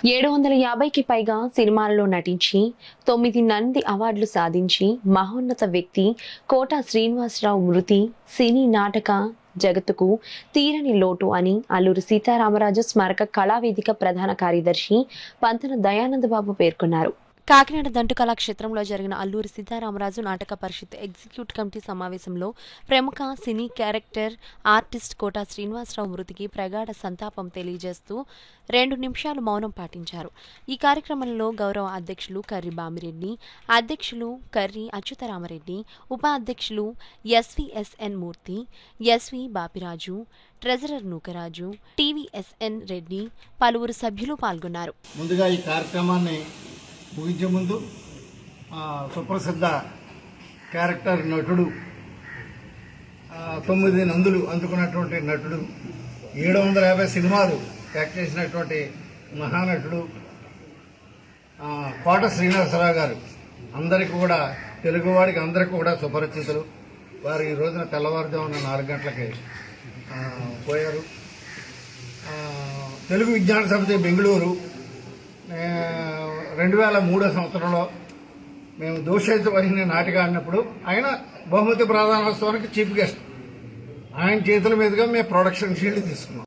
750కి పైగా సినిమాలలో నటించి 9 నంది అవార్డులు సాధించి మహోన్నత వ్యక్తి కోట శ్రీనివాసరావు మృతి సినీ నాటక జగత్తుకు తీరని లోటు అని అల్లూరి సీతారామరాజు స్మారక కళావేదిక ప్రధాన కార్యదర్శి పంతన దయానందబాబు పేర్కొన్నారు. కాకినాడ దంటు కళాక్షేత్రంలో జరిగిన అల్లూరి సీతారామరాజు నాటక పరిషత్ ఎగ్జిక్యూటివ్ కమిటీ సమావేశంలో ప్రముఖ సినీ క్యారెక్టర్ ఆర్టిస్ట్ కోట శ్రీనివాసరావు మృతికి ప్రగాఢ సంతాపం తెలియజేస్తూ 2 నిమిషాలు మౌనం పాటించారు. ఈ కార్యక్రమంలో గౌరవ అధ్యక్షులు కర్రి బామిరెడ్డి, అధ్యక్షులు కర్రి అచ్యుతరామరెడ్డి, ఉపాధ్యక్షులు ఎస్విఎస్ఎన్ మూర్తి, SV Bapiraju, treasurer Nookaraju, TVSN Reddy, పలువురు సభ్యులు పాల్గొన్నారు. ముందుగా ఈ కార్యక్రమాన్ని ముగించే ముందు సుప్రసిద్ధ క్యారెక్టర్ నటుడు 9 నందులు అందుకున్నటువంటి నటుడు 750 సినిమాలు యాక్ట్ చేసినటువంటి మహానటుడు కోట శ్రీనివాసరావు గారు అందరికీ కూడా తెలుగువాడికి అందరికీ కూడా సుపరిచితులు. వారు ఈ రోజున తెల్లవారుజామున 4 గంటలకి పోయారు. తెలుగు విజ్ఞాన సమితి బెంగళూరు 2003 సంవత్సరంలో మేము దోషేత వహిని నాటిక ఆడినప్పుడు ఆయన బహుమతి ప్రధానోత్సవానికి చీఫ్ గెస్ట్, ఆయన చేతుల మీదుగా మేము ప్రొడక్షన్ షీల్డ్ తీసుకున్నాం.